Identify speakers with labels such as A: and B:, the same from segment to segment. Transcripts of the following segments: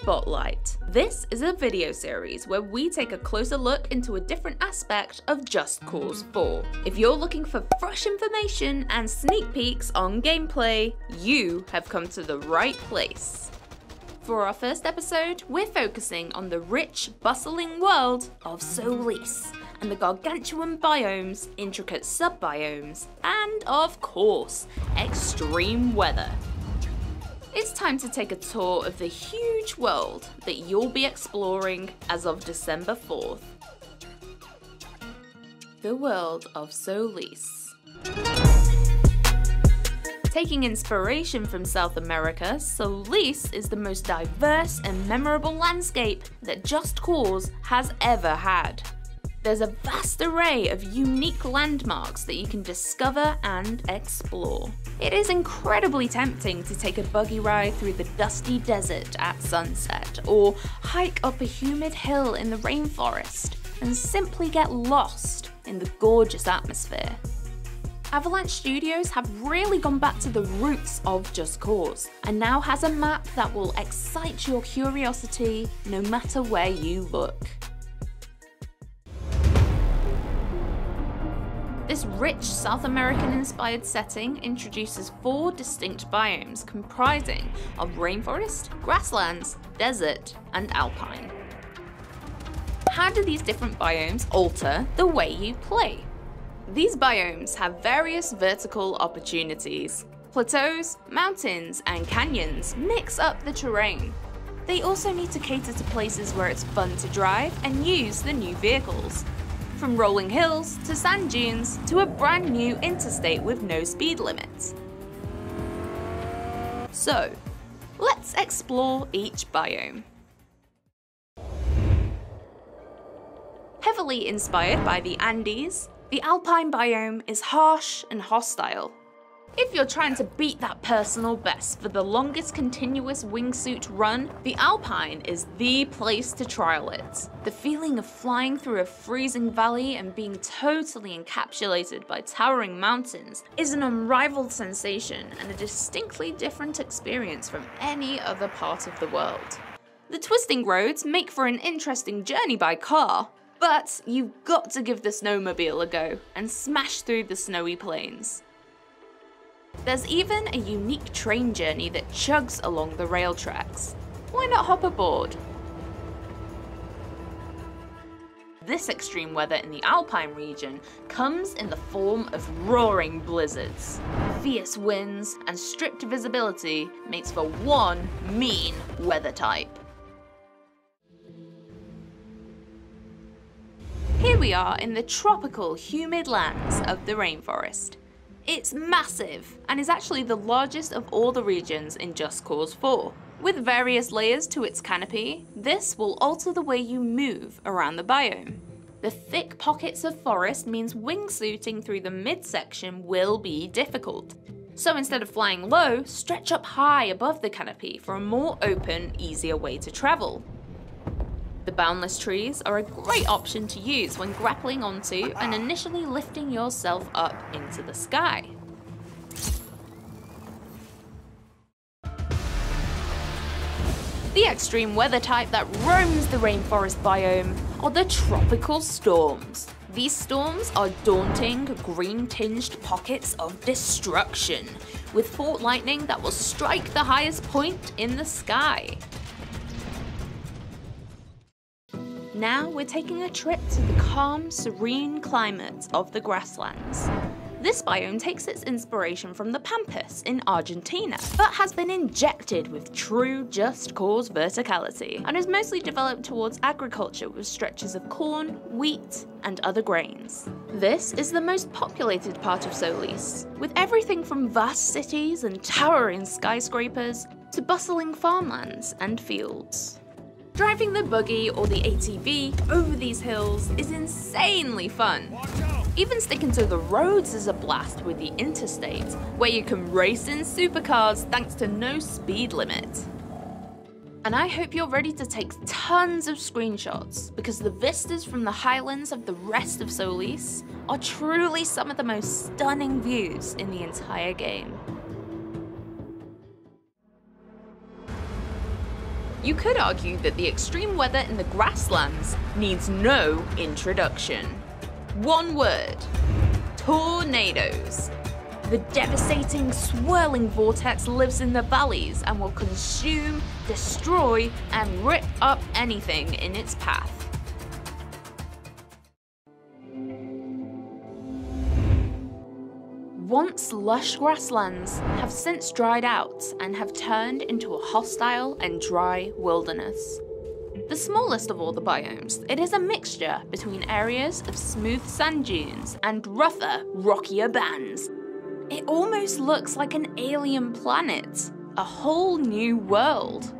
A: Spotlight. This is a video series where we take a closer look into a different aspect of Just Cause 4. If you're looking for fresh information and sneak peeks on gameplay, you have come to the right place. For our first episode, we're focusing on the rich, bustling world of Solis, and the gargantuan biomes, intricate sub-biomes, and of course, extreme weather. It's time to take a tour of the huge world that you'll be exploring as of December 4th. The world of Solis. Taking inspiration from South America, Solis is the most diverse and memorable landscape that Just Cause has ever had. There's a vast array of unique landmarks that you can discover and explore. It is incredibly tempting to take a buggy ride through the dusty desert at sunset, or hike up a humid hill in the rainforest, and simply get lost in the gorgeous atmosphere. Avalanche Studios have really gone back to the roots of Just Cause, and now has a map that will excite your curiosity no matter where you look. This rich South American-inspired setting introduces 4 distinct biomes comprising of rainforest, grasslands, desert, and alpine. How do these different biomes alter the way you play? These biomes have various vertical opportunities. Plateaus, mountains, and canyons mix up the terrain. They also need to cater to places where it's fun to drive and use the new vehicles. From rolling hills to sand dunes to a brand new interstate with no speed limit. So, let's explore each biome. Heavily inspired by the Andes, the alpine biome is harsh and hostile. If you're trying to beat that personal best for the longest continuous wingsuit run, the alpine is the place to trial it. The feeling of flying through a freezing valley and being totally encapsulated by towering mountains is an unrivaled sensation and a distinctly different experience from any other part of the world. The twisting roads make for an interesting journey by car, but you've got to give the snowmobile a go and smash through the snowy plains. There's even a unique train journey that chugs along the rail tracks. Why not hop aboard? This extreme weather in the alpine region comes in the form of roaring blizzards. Fierce winds and strict visibility makes for one mean weather type. Here we are in the tropical, humid lands of the rainforest. It's massive, and is actually the largest of all the regions in Just Cause 4. With various layers to its canopy, this will alter the way you move around the biome. The thick pockets of forest means wingsuiting through the midsection will be difficult. So instead of flying low, stretch up high above the canopy for a more open, easier way to travel. The boundless trees are a great option to use when grappling onto and initially lifting yourself up into the sky. The extreme weather type that roams the rainforest biome are the tropical storms. These storms are daunting, green-tinged pockets of destruction, with fault lightning that will strike the highest point in the sky. Now we're taking a trip to the calm, serene climate of the grasslands. This biome takes its inspiration from the Pampas in Argentina, but has been injected with true Just Cause verticality, and is mostly developed towards agriculture with stretches of corn, wheat, and other grains. This is the most populated part of Solis, with everything from vast cities and towering skyscrapers to bustling farmlands and fields. Driving the buggy or the ATV over these hills is insanely fun. Even sticking to the roads is a blast with the interstate, where you can race in supercars thanks to no speed limit. And I hope you're ready to take tons of screenshots, because the vistas from the highlands of the rest of Solis are truly some of the most stunning views in the entire game. You could argue that the extreme weather in the grasslands needs no introduction. One word: tornadoes. The devastating, swirling vortex lives in the valleys and will consume, destroy, and rip up anything in its path. Once lush grasslands have since dried out and have turned into a hostile and dry wilderness. The smallest of all the biomes, it is a mixture between areas of smooth sand dunes and rougher, rockier bands. It almost looks like an alien planet, a whole new world.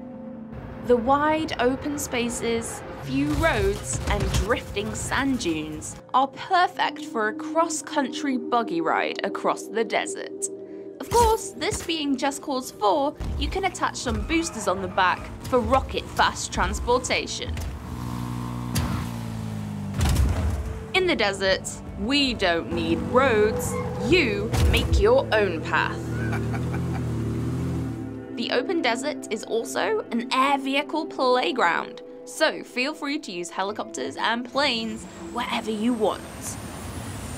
A: The wide open spaces, few roads, and drifting sand dunes are perfect for a cross-country buggy ride across the desert. Of course, this being Just Cause 4, you can attach some boosters on the back for rocket-fast transportation. In the desert, we don't need roads, you make your own path. The open desert is also an air vehicle playground, so feel free to use helicopters and planes wherever you want.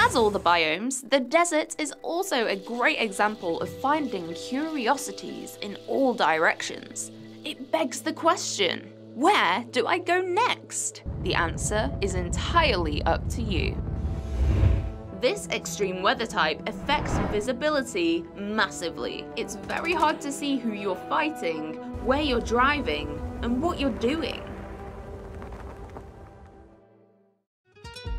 A: As all the biomes, the desert is also a great example of finding curiosities in all directions. It begs the question, where do I go next? The answer is entirely up to you. This extreme weather type affects visibility massively. It's very hard to see who you're fighting, where you're driving, and what you're doing.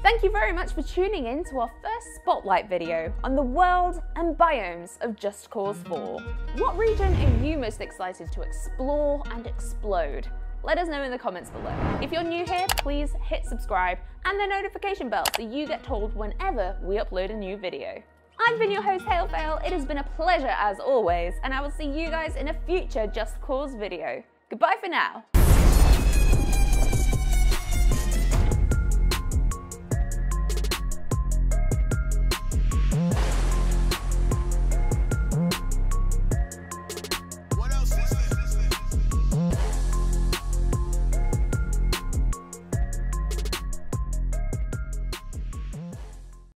A: Thank you very much for tuning in to our first spotlight video on the world and biomes of Just Cause 4. What region are you most excited to explore and explode? Let us know in the comments below. If you're new here, please hit subscribe and the notification bell so you get told whenever we upload a new video. I've been your host, HailFail. It has been a pleasure as always, and I will see you guys in a future Just Cause video. Goodbye for now.